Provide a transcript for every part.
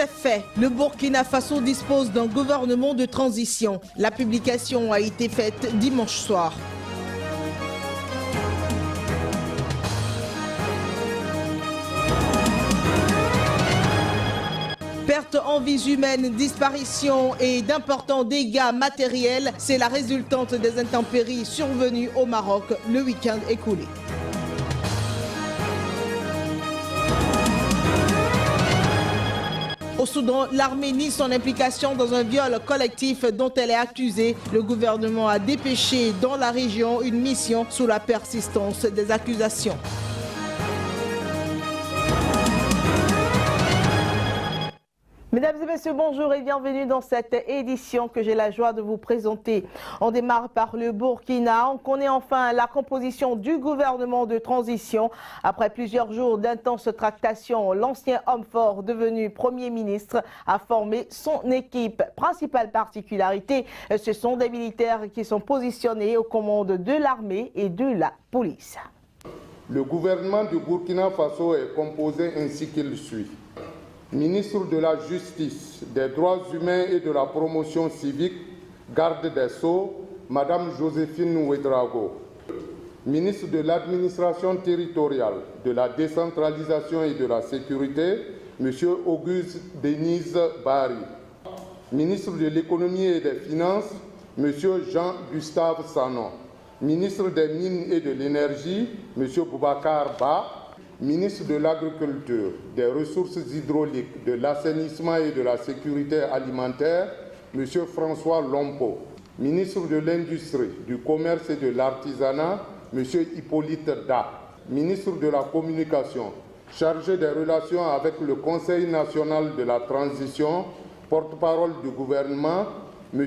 C'est fait. Le Burkina Faso dispose d'un gouvernement de transition. La publication a été faite dimanche soir. Pertes en vies humaines, disparitions et d'importants dégâts matériels, c'est la résultante des intempéries survenues au Maroc le week-end écoulé. Au Soudan, l'armée nie son implication dans un viol collectif dont elle est accusée. Le gouvernement a dépêché dans la région une mission sous la persistance des accusations. Mesdames et messieurs, bonjour et bienvenue dans cette édition que j'ai la joie de vous présenter. On démarre par le Burkina. On connaît enfin la composition du gouvernement de transition. Après plusieurs jours d'intenses tractations, l'ancien homme fort devenu Premier ministre a formé son équipe. Principale particularité, ce sont des militaires qui sont positionnés aux commandes de l'armée et de la police. Le gouvernement du Burkina Faso est composé ainsi qu'il suit. Ministre de la Justice, des Droits humains et de la Promotion civique, garde des Sceaux, Madame Joséphine Ouedraogo. Ministre de l'Administration territoriale, de la décentralisation et de la sécurité, Monsieur Auguste Denise Bari. Ministre de l'Économie et des Finances, Monsieur Jean-Gustave Sanon. Ministre des Mines et de l'Énergie, Monsieur Boubacar Ba. Ministre de l'Agriculture, des Ressources hydrauliques, de l'Assainissement et de la Sécurité alimentaire, M. François Lompo. Ministre de l'Industrie, du Commerce et de l'Artisanat, M. Hippolyte Da. Ministre de la Communication, chargé des relations avec le Conseil national de la transition, porte-parole du gouvernement, M.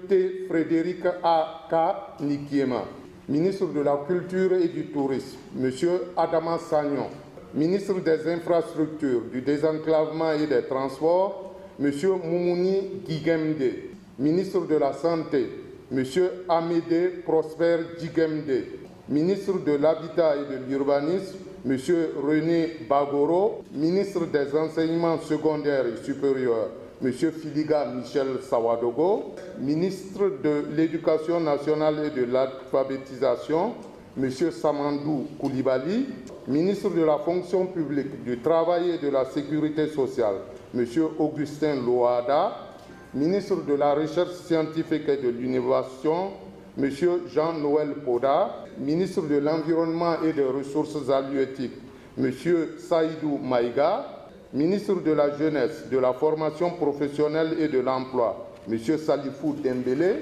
T. Frédéric A. K. Nikiema. Ministre de la Culture et du Tourisme, M. Adama Sagnon. Ministre des Infrastructures, du Désenclavement et des Transports, M. Moumouni Guigemde. Ministre de la Santé, M. Amédée Prosper Djigemde. Ministre de l'Habitat et de l'Urbanisme, M. René Bagoro. Ministre des Enseignements secondaires et supérieurs, M. Filiga Michel Sawadogo, ministre de l'Éducation nationale et de l'alphabétisation, M. Samandou Koulibaly, ministre de la Fonction publique, du Travail et de la Sécurité sociale, M. Augustin Loada, ministre de la Recherche scientifique et de l'Innovation, M. Jean-Noël Poda, ministre de l'Environnement et des Ressources halieutiques, M. Saïdou Maïga, ministre de la Jeunesse, de la Formation professionnelle et de l'Emploi, M. Salifou Dembélé,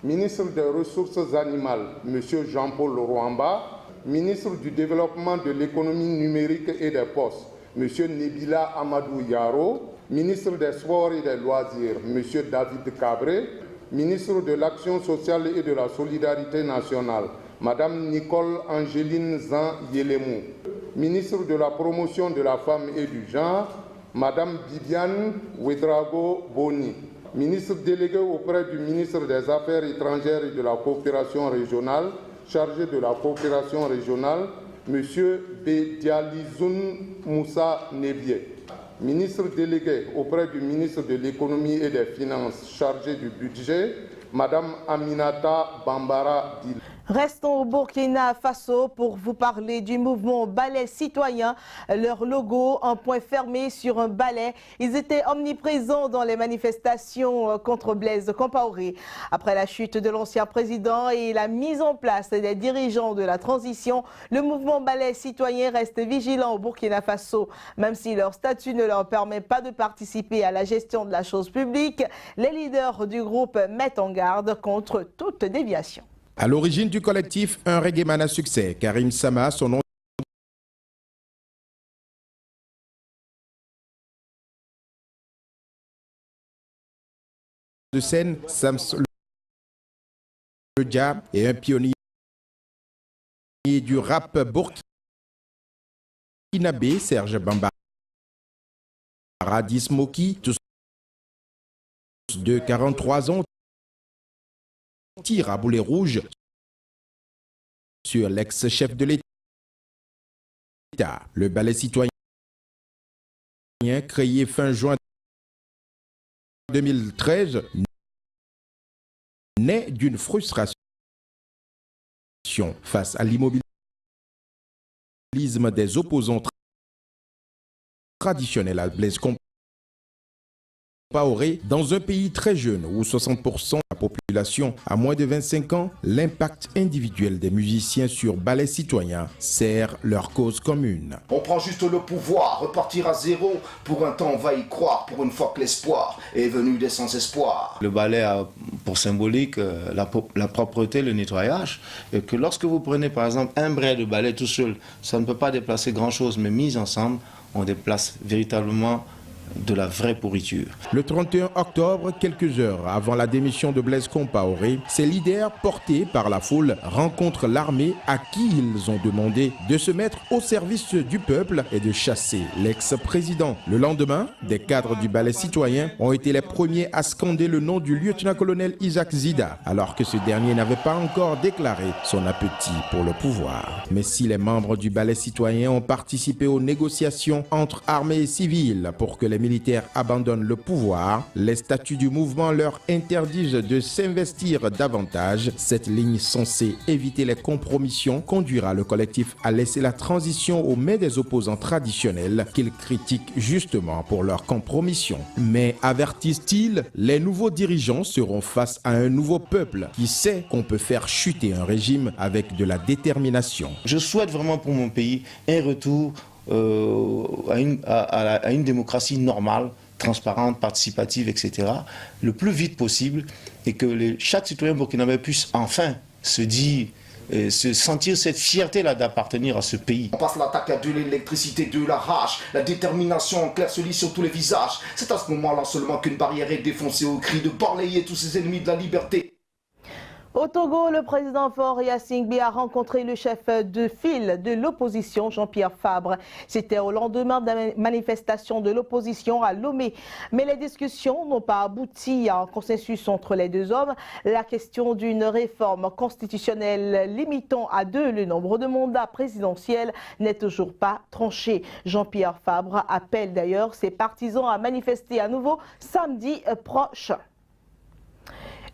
ministre des Ressources animales, M. Jean-Paul Rwamba, ministre du Développement de l'économie numérique et des postes, M. Nebila Amadou Yaro, ministre des Sports et des Loisirs, M. David Cabré, ministre de l'Action sociale et de la solidarité nationale, Mme Nicole Angéline Zan Yelemou, ministre de la Promotion de la Femme et du Genre, Mme Bibiane Ouedraogo Boni, ministre délégué auprès du ministre des Affaires étrangères et de la coopération régionale, chargé de la coopération régionale, M. Bedializoun Moussa Nebié, ministre délégué auprès du ministre de l'Économie et des Finances, chargé du budget, Mme Aminata Bambara Dil. Restons au Burkina Faso pour vous parler du mouvement Balai Citoyen. Leur logo, un point fermé sur un balai. Ils étaient omniprésents dans les manifestations contre Blaise Compaoré. Après la chute de l'ancien président et la mise en place des dirigeants de la transition, le mouvement Balai Citoyen reste vigilant au Burkina Faso. Même si leur statut ne leur permet pas de participer à la gestion de la chose publique, les leaders du groupe mettent en garde contre toute déviation. À l'origine du collectif Un Reggaeman à succès, Karim Sama, son nom de scène, Sams Ledja est un pionnier du rap burkinabé, Serge Bambara, Smoky, tous de 43 ans, tire à boulet rouge sur l'ex-chef de l'État. Le Balai Citoyen, créé fin juin 2013 naît d'une frustration face à l'immobilisme des opposants traditionnels à Blaise Compaoré. Dans un pays très jeune où 60% de la population a moins de 25 ans, l'impact individuel des musiciens sur Ballet Citoyen sert leur cause commune. On prend juste le pouvoir, repartir à zéro. Pour un temps, on va y croire, pour une fois que l'espoir est venu des sans-espoir. Le ballet a pour symbolique la propreté, le nettoyage. Et que lorsque vous prenez par exemple un brin de ballet tout seul, ça ne peut pas déplacer grand-chose, mais mis ensemble, on déplace véritablement de la vraie pourriture. Le 31 octobre, quelques heures avant la démission de Blaise Compaoré, ses leaders portés par la foule rencontrent l'armée à qui ils ont demandé de se mettre au service du peuple et de chasser l'ex-président. Le lendemain, des cadres du Ballet Citoyen ont été les premiers à scander le nom du lieutenant-colonel Isaac Zida, alors que ce dernier n'avait pas encore déclaré son appétit pour le pouvoir. Mais si les membres du Ballet Citoyen ont participé aux négociations entre armée et civile pour que les militaires abandonnent le pouvoir, les statuts du mouvement leur interdisent de s'investir davantage. Cette ligne censée éviter les compromissions conduira le collectif à laisser la transition aux mains des opposants traditionnels qu'ils critiquent justement pour leur compromission. Mais avertissent-ils, les nouveaux dirigeants seront face à un nouveau peuple qui sait qu'on peut faire chuter un régime avec de la détermination. Je souhaite vraiment pour mon pays un retour à une démocratie normale, transparente, participative, etc., le plus vite possible, et que chaque citoyen burkinabé puisse enfin se dire, se sentir cette fierté-là d'appartenir à ce pays. On passe l'attaque à de l'électricité, de la rage, la détermination en clair se lit sur tous les visages. C'est à ce moment-là seulement qu'une barrière est défoncée au cri de balayer tous ces ennemis de la liberté. Au Togo, le président Faure Gnassingbé a rencontré le chef de file de l'opposition, Jean-Pierre Fabre. C'était au lendemain de la manifestation de l'opposition à Lomé. Mais les discussions n'ont pas abouti à un consensus entre les deux hommes. La question d'une réforme constitutionnelle limitant à 2 le nombre de mandats présidentiels n'est toujours pas tranchée. Jean-Pierre Fabre appelle d'ailleurs ses partisans à manifester à nouveau samedi prochain.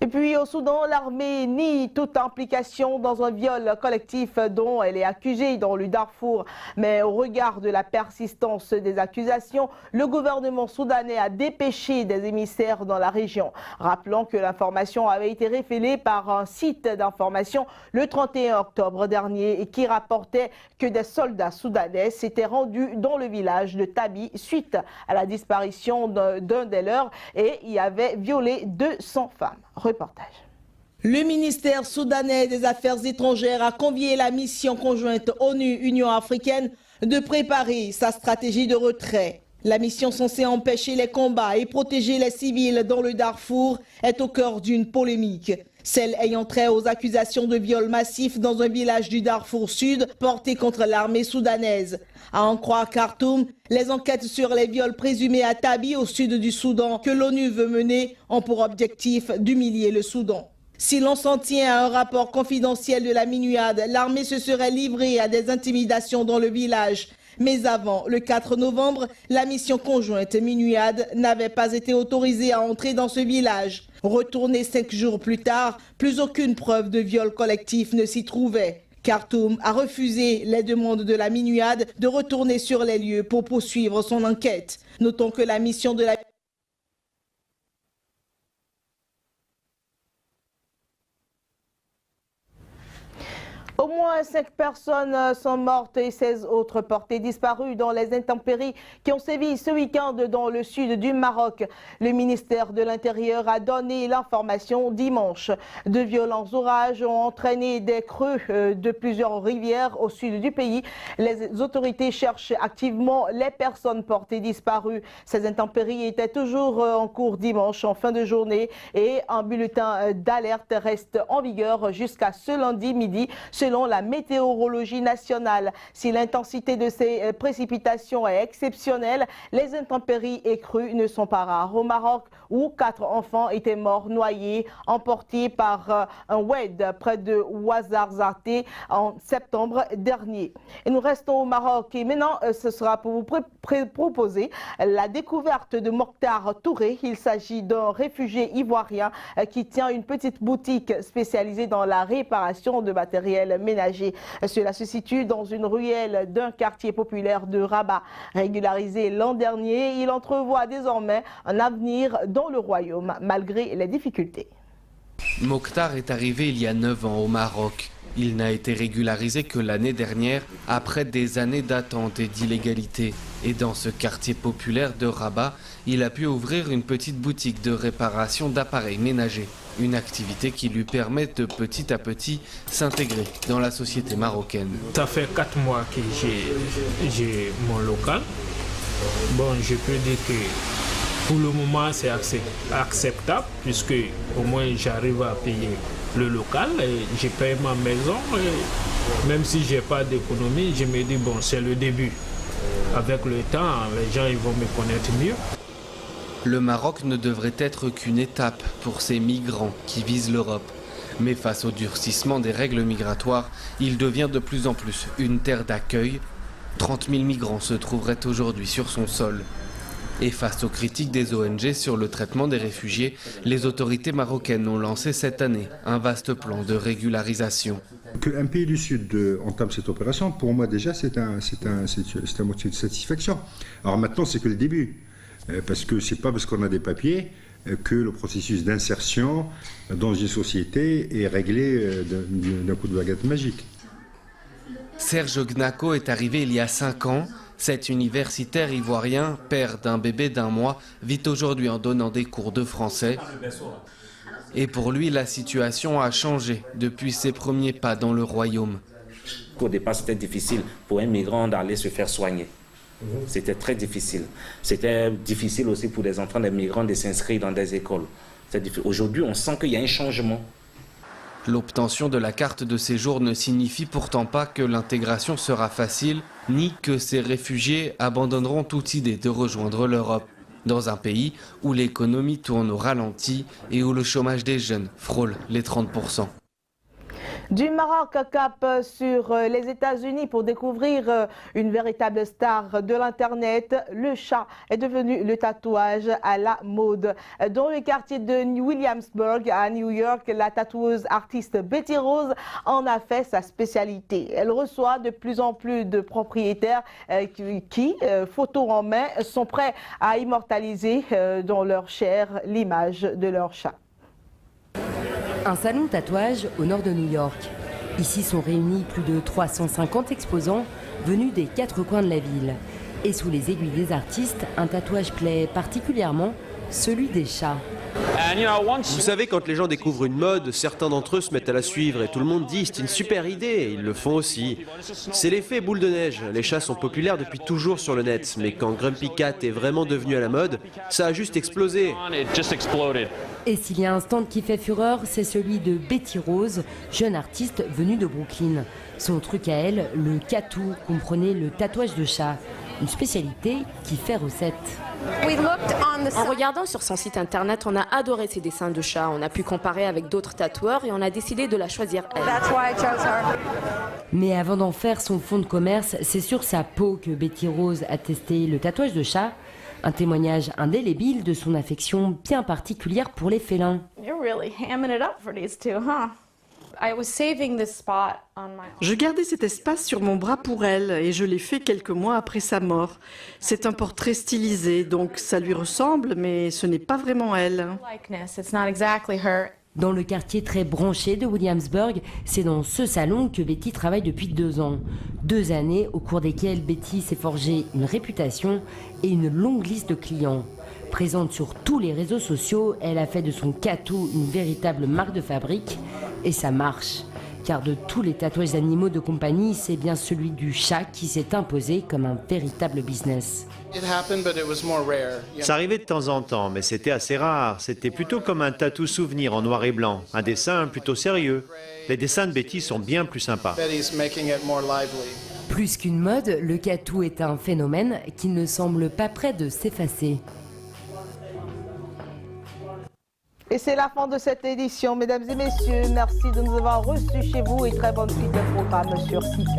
Et puis au Soudan, l'armée nie toute implication dans un viol collectif dont elle est accusée dans le Darfour. Mais au regard de la persistance des accusations, le gouvernement soudanais a dépêché des émissaires dans la région. Rappelons que l'information avait été révélée par un site d'information le 31 octobre dernier et qui rapportait que des soldats soudanais s'étaient rendus dans le village de Tabi suite à la disparition d'un des leurs et y avaient violé 200 femmes. Reportage. Le ministère soudanais des Affaires étrangères a convié la mission conjointe ONU-Union africaine de préparer sa stratégie de retrait. La mission censée empêcher les combats et protéger les civils dans le Darfour est au cœur d'une polémique. Celle ayant trait aux accusations de viol massif dans un village du Darfour Sud porté contre l'armée soudanaise. À en croire Khartoum, les enquêtes sur les viols présumés à Tabi au sud du Soudan que l'ONU veut mener ont pour objectif d'humilier le Soudan. Si l'on s'en tient à un rapport confidentiel de la MINUAD, l'armée se serait livrée à des intimidations dans le village. Mais avant, le 4 novembre, la mission conjointe MINUAD n'avait pas été autorisée à entrer dans ce village. Retournée 5 jours plus tard, plus aucune preuve de viol collectif ne s'y trouvait. Khartoum a refusé les demandes de la MINUAD de retourner sur les lieux pour poursuivre son enquête. Notons que la mission de la Au moins 5 personnes sont mortes et 16 autres portées disparues dans les intempéries qui ont sévi ce week-end dans le sud du Maroc. Le ministère de l'Intérieur a donné l'information dimanche. De violents orages ont entraîné des creux de plusieurs rivières au sud du pays. Les autorités cherchent activement les personnes portées disparues. Ces intempéries étaient toujours en cours dimanche en fin de journée et un bulletin d'alerte reste en vigueur jusqu'à ce lundi midi selon selon la météorologie nationale. Si l'intensité de ces précipitations est exceptionnelle, les intempéries et crues ne sont pas rares. Au Maroc, où 4 enfants étaient morts noyés, emportés par un oued près de Ouarzazate en septembre dernier. Et nous restons au Maroc et maintenant ce sera pour vous proposer la découverte de Mokhtar Touré. Il s'agit d'un réfugié ivoirien qui tient une petite boutique spécialisée dans la réparation de matériel ménager. Cela se situe dans une ruelle d'un quartier populaire de Rabat. Régularisé l'an dernier, il entrevoit désormais un avenir dans le royaume malgré les difficultés. Mokhtar est arrivé il y a 9 ans au Maroc. Il n'a été régularisé que l'année dernière, après des années d'attente et d'illégalité. Et dans ce quartier populaire de Rabat, il a pu ouvrir une petite boutique de réparation d'appareils ménagers. Une activité qui lui permet de petit à petit s'intégrer dans la société marocaine. Ça fait 4 mois que j'ai mon local. Bon, je peux dire que pour le moment c'est acceptable puisque au moins j'arrive à payer le local et je paye ma maison. Et même si je n'ai pas d'économie, je me dis bon, c'est le début. Avec le temps, les gens ils vont me connaître mieux. Le Maroc ne devrait être qu'une étape pour ces migrants qui visent l'Europe. Mais face au durcissement des règles migratoires, il devient de plus en plus une terre d'accueil. 30 000 migrants se trouveraient aujourd'hui sur son sol. Et face aux critiques des ONG sur le traitement des réfugiés, les autorités marocaines ont lancé cette année un vaste plan de régularisation. Qu'un pays du Sud entame cette opération, pour moi déjà c'est un motif de satisfaction. Alors maintenant c'est que le début, parce que c'est pas parce qu'on a des papiers que le processus d'insertion dans une société est réglé d'un coup de baguette magique. Serge Gnako est arrivé il y a 5 ans. Cet universitaire ivoirien, père d'un bébé d'1 mois, vit aujourd'hui en donnant des cours de français. Et pour lui, la situation a changé depuis ses premiers pas dans le royaume. Au départ, c'était difficile pour un migrant d'aller se faire soigner. C'était très difficile. C'était difficile aussi pour les enfants des migrants de s'inscrire dans des écoles. Aujourd'hui, on sent qu'il y a un changement. L'obtention de la carte de séjour ne signifie pourtant pas que l'intégration sera facile, ni que ces réfugiés abandonneront toute idée de rejoindre l'Europe, dans un pays où l'économie tourne au ralenti et où le chômage des jeunes frôle les 30%. Du Maroc, cap sur les États-Unis pour découvrir une véritable star de l'Internet. Le chat est devenu le tatouage à la mode. Dans le quartier de Williamsburg, à New York, la tatoueuse artiste Betty Rose en a fait sa spécialité. Elle reçoit de plus en plus de propriétaires qui, photo en main, sont prêts à immortaliser dans leur chair l'image de leur chat. Un salon de tatouage au nord de New York. Ici sont réunis plus de 350 exposants venus des 4 coins de la ville. Et sous les aiguilles des artistes, un tatouage plaît particulièrement, celui des chats. Vous savez, quand les gens découvrent une mode, certains d'entre eux se mettent à la suivre et tout le monde dit c'est une super idée, et ils le font aussi. C'est l'effet boule de neige. Les chats sont populaires depuis toujours sur le net, mais quand Grumpy Cat est vraiment devenu à la mode, ça a juste explosé. Et s'il y a un stand qui fait fureur, c'est celui de Betty Rose, jeune artiste venue de Brooklyn. Son truc à elle, le catou, comprenez le tatouage de chat. Une spécialité qui fait recette. En regardant sur son site internet, on a adoré ses dessins de chat. On a pu comparer avec d'autres tatoueurs et on a décidé de la choisir elle. Mais avant d'en faire son fonds de commerce, c'est sur sa peau que Betty Rose a testé le tatouage de chat. Un témoignage indélébile de son affection bien particulière pour les félins. Je gardais cet espace sur mon bras pour elle et je l'ai fait quelques mois après sa mort. C'est un portrait stylisé, donc ça lui ressemble, mais ce n'est pas vraiment elle. Dans le quartier très branché de Williamsburg, c'est dans ce salon que Betty travaille depuis 2 ans. 2 années au cours desquelles Betty s'est forgé une réputation et une longue liste de clients. Présente sur tous les réseaux sociaux, elle a fait de son catou une véritable marque de fabrique et ça marche. Car de tous les tatouages d'animaux de compagnie, c'est bien celui du chat qui s'est imposé comme un véritable business. Ça arrivait de temps en temps, mais c'était assez rare. C'était plutôt comme un tatou souvenir en noir et blanc, un dessin plutôt sérieux. Les dessins de Betty sont bien plus sympas. Plus qu'une mode, le tatou est un phénomène qui ne semble pas près de s'effacer. Et c'est la fin de cette édition. Mesdames et messieurs, merci de nous avoir reçus chez vous et très bonne suite de programme sur SICA.